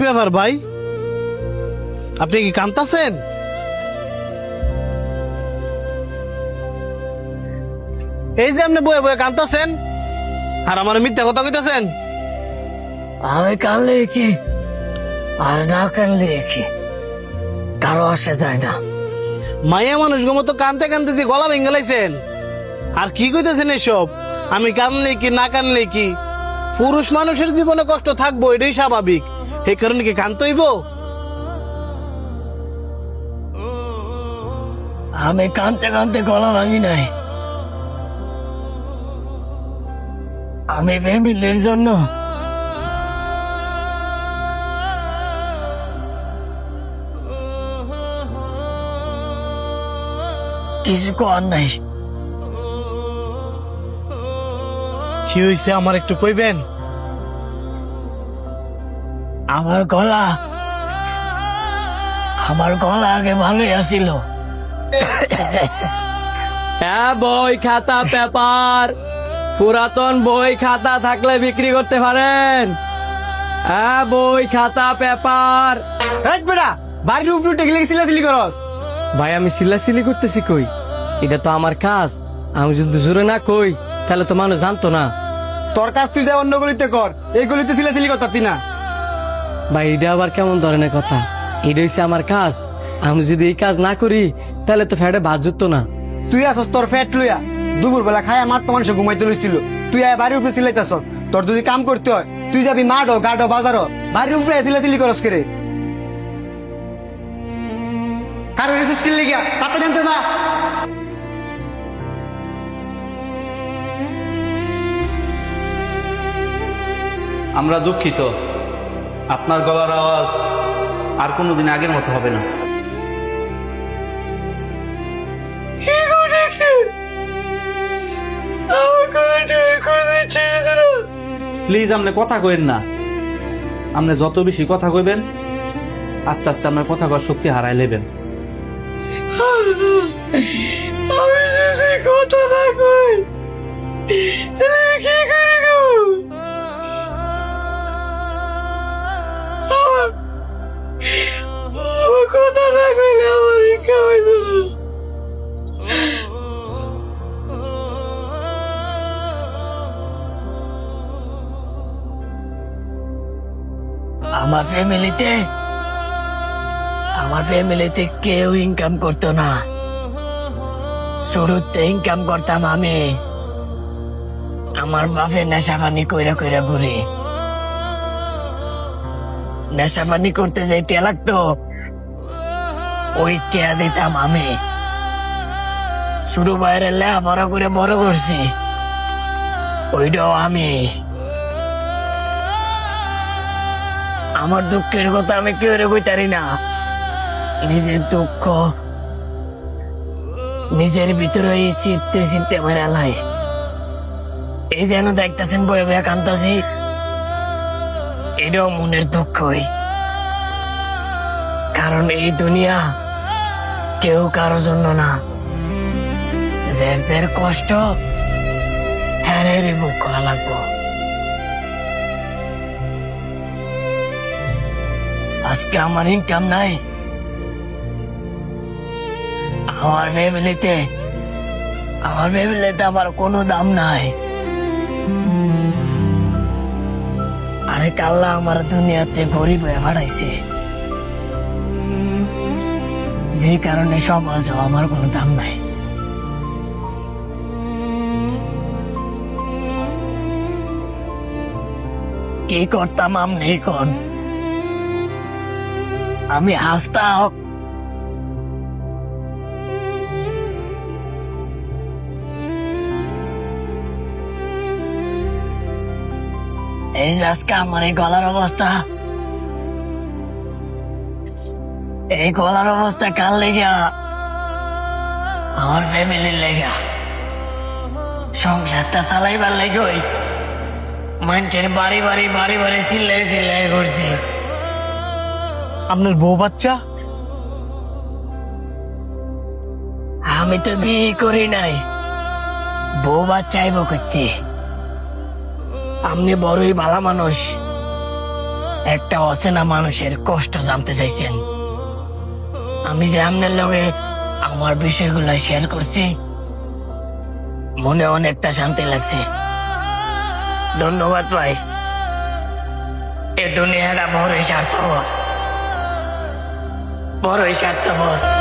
ব্যাপার ভাই, আপনি কি কাঁদতাছেন? এই যে আপনি বয়ে বয়ে কাঁদতাছেন আর আমার মিথ্যা কথা কইতাছেন। আমি কানলে কি আর না কানলে কি কারো আসে যায় না। মাইয়া মানুষ মতো কানতে কানতে দিয়ে গলা ভেঙে লাইছেন। আর কি কইতেছেন এসব? আমি কানলে কি না কানলে কি, পুরুষ মানুষের জীবনে কষ্ট থাকবো, এটাই স্বাভাবিক। এই কারণে কি কানতে হইব? আমি কানতে কানতে গলা ভাঙি নাই। আমি ফ্যামিলির জন্য কিছু কর নাই। কি হয়েছে আমার একটু কইবেন? আমার গলা আগে ভালোই আছিল। হ্যাঁ, বই খাতা পেপার, পুরাতন বই খাতা থাকলে বিক্রি করতে পারেন। হ্যাঁ, বই খাতা পেপার। বেটা বাড়ির উপরে উঠে গেলে চিল্লাচিল্লি করস। ভাই, আমি চিল্লাচিল্লি করতেছি কই? এটা তো আমার কাজ। আমি যদি জোরে না কই তাহলে তো মানুষ জানতো না। তোর কাজ তুই যা অন্য গলিতে কর, এই গলিতে চিল্লাচিল্লি করতাম না। ভাই, এটা আবার কেমন ধরনের কথা? এটা হচ্ছে আমার কাজ। আমি যদি এই কাজ না করি তাহলে তো ফ্যাটে ভাত জুটতো না। তুই আসস তোর ফ্যাট লইয়া, দুপুর বেলা খায়া মাঠ তো মানুষ ঘুমাইতে লইছিল, তুই আয় বাড়ির উপরে চিল্লাইতেছ। তোর যদি কাম করতে হয় তুই যাবি মাঠও গাডো বাজারও, বাড়ির উপরে চিল্লাচিল্লি করস করে। কারো রিসোর্স কিনলে গিয়া তাতে জানতে না। আমরা দুঃখিত, আপনার গলার আওয়াজ আর কোনোদিন আগের মতো হবে না। প্লিজ আপনি কথা কইেন না। আপনি যত বেশি কথা কইবেন আস্তে আস্তে আপনার কথা কওয়ার শক্তি হারাই লেবেন। আমি যদি কথা না কই তাহলে আমি কি করে গো? আমার কথা না কইলে আমার ইচ্ছা হইত না। আমার ফ্যামিলিতে কেউ ইনকাম করতো না। শুরুতে ইনকাম করতাম আমি। আমার বাপে নেশাপানি কইরা কইরা ঘুরি। নেশাপানি করতে যে টিয়া লাগতো ওই টিয়া দিতাম আমি। শুরু বাইরে লেখাপড়া করে বড় করছি, ওইটাও আমি। আমার দুঃখের কথা আমি কেউ কইতারি না। নিজের দুঃখ নিজের ভিতরে চিপতে চিপতে মেরা লাই। এই যেন দেখতেছেন বয়ে বয়ে কান্দাছি, এটাও মনের দুঃখই। কারণ এই দুনিয়া কেউ কারো জন্য না। যার যার কষ্ট হ্যাঁ বুক করা লাগবো। আজকে আমার ইনকাম নাই, আমার ফ্যামিলিতে আমার কোনো দাম নাই। আরে কাল্লা আমার দুনিয়াতে গরিব হয়ে পাঠাইছে, যে কারণে সমাজ আমার কোনো দাম নাই। কি করতাম আমনি কোন? আমি হাসতাম, এই যে আজকে আমার এই গলার অবস্থা, এই গলার অবস্থা কার লেগা? আমার ফ্যামিলির লেগা। সংসারটা চালাইবার লেগে ওই মানুষের বাড়ি বাড়ি বাড়ি বাড়ি চিল্লাই চিল্লাই করছি। আপনার বউ বাচ্চা? আমি তো বিয়ে করি নাই, বউ বাচ্চা চাইব করতে। আপনি বড়ই ভালো মানুষ, একটা অচেনা মানুষের কষ্ট জানতে চাইছেন। আমি যে আপনার লগে আমার বিষয়গুলো শেয়ার করছি, মনে অনেকটা শান্তি লাগছে। ধন্যবাদ ভাই। এ দুনিয়াটা বড়ই স্বার্থপর, বড়ই স্বার্থপর।